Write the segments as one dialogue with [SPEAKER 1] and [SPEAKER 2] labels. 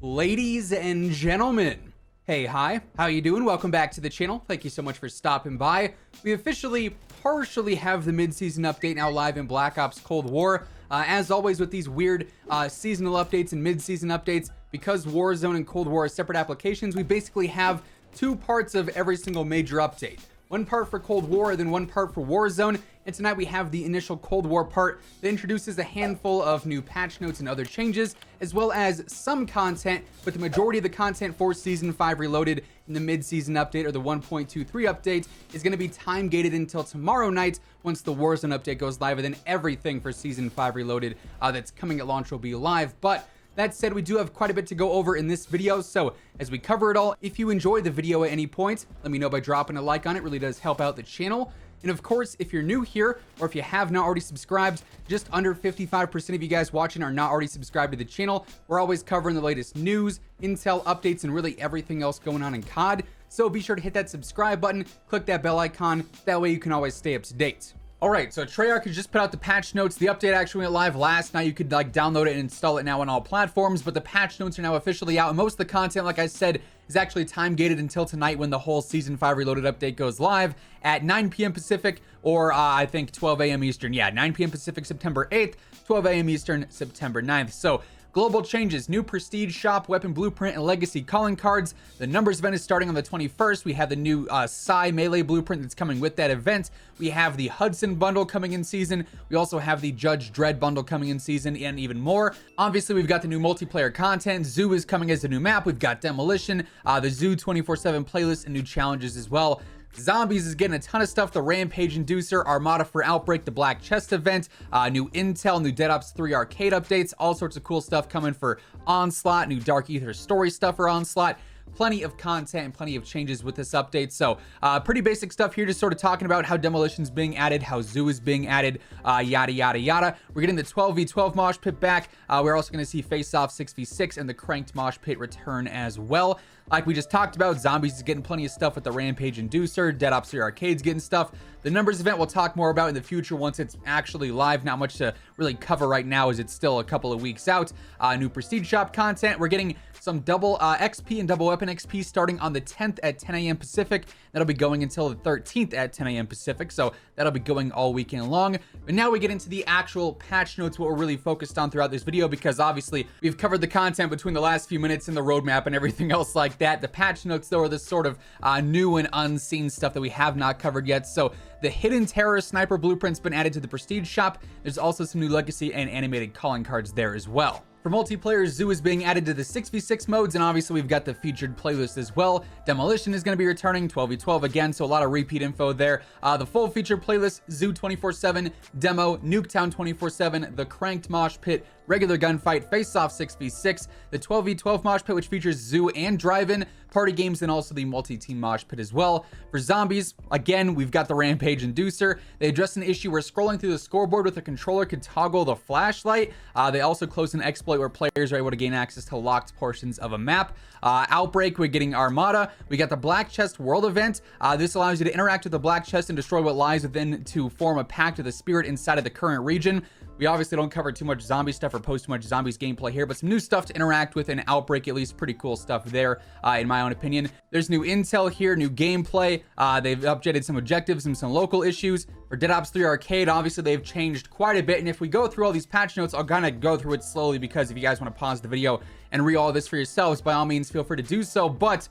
[SPEAKER 1] Ladies and gentlemen, hey, hi, how you doing? Welcome back to the channel. Thank you so much for stopping by. We officially partially have the mid-season update now live in Black Ops Cold War. As always with these weird seasonal updates and mid-season updates, because Warzone and Cold War are separate applications, we basically have two parts of every single major update. One part for Cold War, then one part for Warzone. And tonight we have the initial Cold War part that introduces a handful of new patch notes and other changes, as well as some content, but the majority of the content for Season 5 Reloaded in the mid-season update or the 1.23 update is going to be time-gated until tomorrow night once the Warzone update goes live, and then everything for Season 5 Reloaded that's coming at launch will be live. But that said, we do have quite a bit to go over in this video, so as we cover it all, if you enjoyed the video at any point, let me know by dropping a like on it. It really does help out the channel. And of course, if you're new here, or if you have not already subscribed, just under 55% of you guys watching are not already subscribed to the channel. We're always covering the latest news, intel, updates, and really everything else going on in COD. So be sure to hit that subscribe button, click that bell icon, that way you can always stay up to date. Alright, so Treyarch has just put out the patch notes. The update actually went live last night. You could download it and install it now on all platforms, but the patch notes are now officially out, and most of the content, like I said, is actually time gated until tonight when the whole Season 5 Reloaded update goes live at 9 p.m. Pacific, or I think 12 a.m. Eastern. Yeah, 9 p.m. Pacific, September 8th, 12 a.m. Eastern, September 9th. So global changes, new prestige shop, weapon blueprint, and legacy calling cards. The numbers event is starting on the 21st. We have the new Psy melee blueprint that's coming with that event. We have the Hudson bundle coming in season. We also have the Judge Dredd bundle coming in season, and even more. Obviously, we've got the new multiplayer content. Zoo is coming as a new map. We've got Demolition, the Zoo 24/7 playlist, and new challenges as well. Zombies is getting a ton of stuff. The Rampage Inducer, Armada for Outbreak, the Black Chest event, new intel, new Dead Ops 3 arcade updates, all sorts of cool stuff coming for Onslaught, new Dark Ether story stuff for Onslaught. Plenty of content and plenty of changes with this update. So pretty basic stuff here, just sort of talking about how Demolition's being added, how Zoo is being added, yada, yada, yada. We're getting the 12v12 mosh pit back. We're also going to see Face-Off 6v6 and the Cranked mosh pit return as well. Like we just talked about, Zombies is getting plenty of stuff with the Rampage Inducer, Dead Ops 3 Arcade's getting stuff. The numbers event we'll talk more about in the future once it's actually live. Not much to really cover right now as it's still a couple of weeks out. New Prestige Shop content. We're getting some double XP and double weapon XP starting on the 10th at 10 a.m. Pacific. That'll be going until the 13th at 10 a.m. Pacific, so that'll be going all weekend long. But now we get into the actual patch notes, what we're really focused on throughout this video, because obviously we've covered the content between the last few minutes and the roadmap and everything else like that. The patch notes, though, are this sort of new and unseen stuff that we have not covered yet. So the Hidden Terror Sniper blueprint's been added to the Prestige Shop. There's also some new legacy and animated calling cards there as well. For multiplayer, Zoo is being added to the 6v6 modes, and obviously we've got the featured playlist as well. Demolition is going to be returning, 12v12 again, so a lot of repeat info there. The full featured playlist, Zoo 24/7, Demo, Nuketown 24/7, the Cranked mosh pit, regular gunfight, Face-Off 6v6, the 12v12 mosh pit, which features Zoo and Drive-In, party games, and also the multi-team mosh pit as well. For Zombies, again, we've got the Rampage Inducer. They addressed an issue where scrolling through the scoreboard with a controller could toggle the flashlight. They also closed an exploit where players are able to gain access to locked portions of a map. Outbreak, we're getting Armada. We got the Black Chest World event. This allows you to interact with the Black Chest and destroy what lies within to form a pact with the spirit inside of the current region. We obviously don't cover too much zombie stuff or post too much zombies gameplay here, but some new stuff to interact with in Outbreak, at least pretty cool stuff there, in my own opinion. There's new intel here, new gameplay. They've updated some objectives and some local issues. For Dead Ops 3 Arcade, obviously they've changed quite a bit, and if we go through all these patch notes, I'll kind of go through it slowly, because if you guys want to pause the video and read all this for yourselves, by all means, feel free to do so. But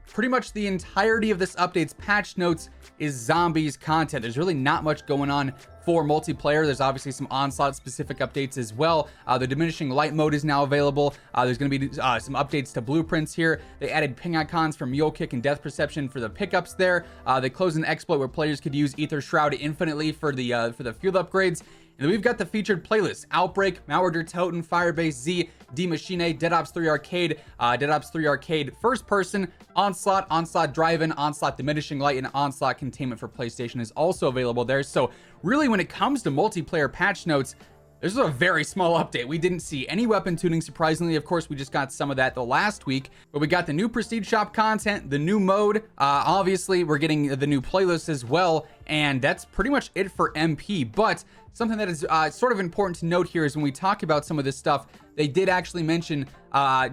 [SPEAKER 1] pretty much the entirety of this update's patch notes is Zombies content. There's really not much going on for multiplayer. There's obviously some Onslaught specific updates as well. The diminishing light mode is now available. There's going to be some updates to blueprints here. They added ping icons for mule kick and death perception for the pickups there. They closed an exploit where players could use Ether Shroud infinitely for the field upgrades. And then we've got the featured playlist: Outbreak, Malware Der Toten, Firebase Z, D Machine, Dead Ops 3 Arcade, Dead Ops 3 Arcade First Person, Onslaught, Onslaught Drive-In, Onslaught Diminishing Light, and Onslaught Containment for PlayStation is also available there. So really, when it comes to multiplayer patch notes, This is a very small update. We didn't see any weapon tuning, surprisingly. Of course, we just got some of that the last week, but we got the new Prestige Shop content, the new mode. Obviously, we're getting the new playlist as well, and that's pretty much it for MP. But something that is sort of important to note here is when we talk about some of this stuff, they did actually mention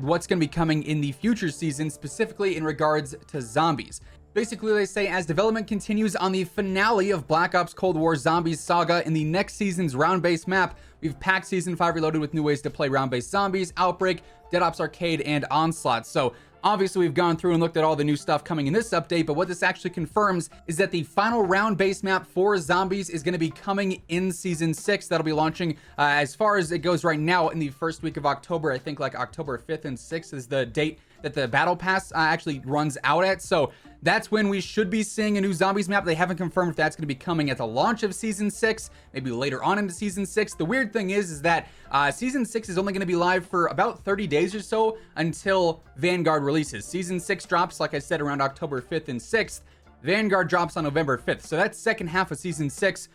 [SPEAKER 1] what's going to be coming in the future season, specifically in regards to zombies. Basically, they say as development continues on the finale of Black Ops Cold War Zombies Saga in the next season's round-based map, we've packed Season 5 Reloaded with new ways to play round-based zombies, Outbreak, Dead Ops Arcade, and Onslaught. So obviously, we've gone through and looked at all the new stuff coming in this update, but what this actually confirms is that the final round-based map for zombies is going to be coming in Season 6. That'll be launching, as far as it goes right now, in the first week of October. I think like October 5th and 6th is the date that the Battle Pass actually runs out at. So that's when we should be seeing a new zombies map. They haven't confirmed if that's going to be coming at the launch of Season 6, maybe later on into Season 6. The weird thing is that Season 6 is only going to be live for about 30 days or so until Vanguard releases. Season 6 drops, like I said, around October 5th and 6th. Vanguard drops on November 5th. So that's second half of Season 6.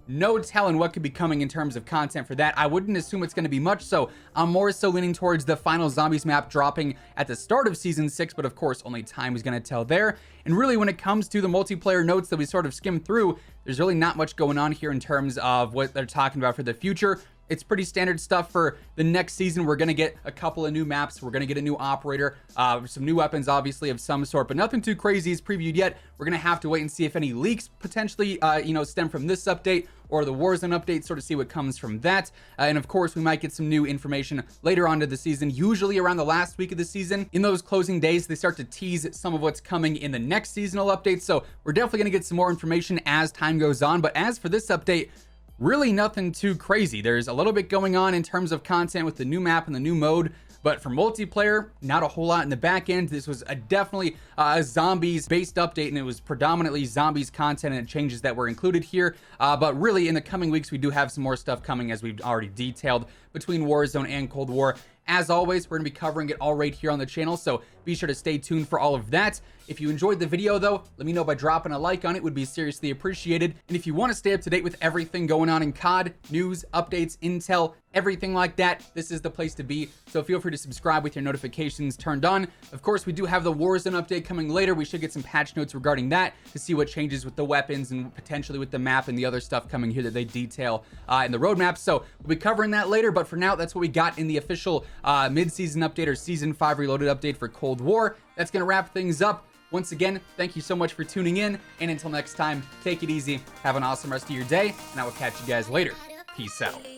[SPEAKER 1] No telling what could be coming in terms of content for that. I wouldn't assume it's going to be much, so I'm more so leaning towards the final zombies map dropping at the start of Season 6, but of course, only time is going to tell there. And really, when it comes to the multiplayer notes that we sort of skimmed through, there's really not much going on here in terms of what they're talking about for the future. It's pretty standard stuff for the next season. We're going to get a couple of new maps. We're going to get a new operator, some new weapons, obviously, of some sort, but nothing too crazy is previewed yet. We're going to have to wait and see if any leaks potentially, stem from this update or the Warzone update, sort of see what comes from that. And of course, we might get some new information later on to the season, usually around the last week of the season. In those closing days, they start to tease some of what's coming in the next seasonal update. So we're definitely going to get some more information as time goes on. But as for this update, really nothing too crazy. There's a little bit going on in terms of content with the new map and the new mode, but for multiplayer, not a whole lot in the back end. This was definitely a zombies based update, and it was predominantly zombies content and changes that were included here. But really in the coming weeks, we do have some more stuff coming, as we've already detailed, between Warzone and Cold War. As always, we're going to be covering it all right here on the channel, so be sure to stay tuned for all of that. If you enjoyed the video, though, let me know by dropping a like on it. Would be seriously appreciated. And if you want to stay up to date with everything going on in COD, news, updates, intel, everything like that, this is the place to be. So feel free to subscribe with your notifications turned on. Of course, we do have the Warzone update coming later. We should get some patch notes regarding that to see what changes with the weapons and potentially with the map and the other stuff coming here that they detail in the roadmap. So we'll be covering that later, but for now, that's what we got in the official mid-season update or Season 5 Reloaded update for Cold War. That's going to wrap things up. Once again, thank you so much for tuning in, and until next time, take it easy, have an awesome rest of your day, and I will catch you guys later. Peace out.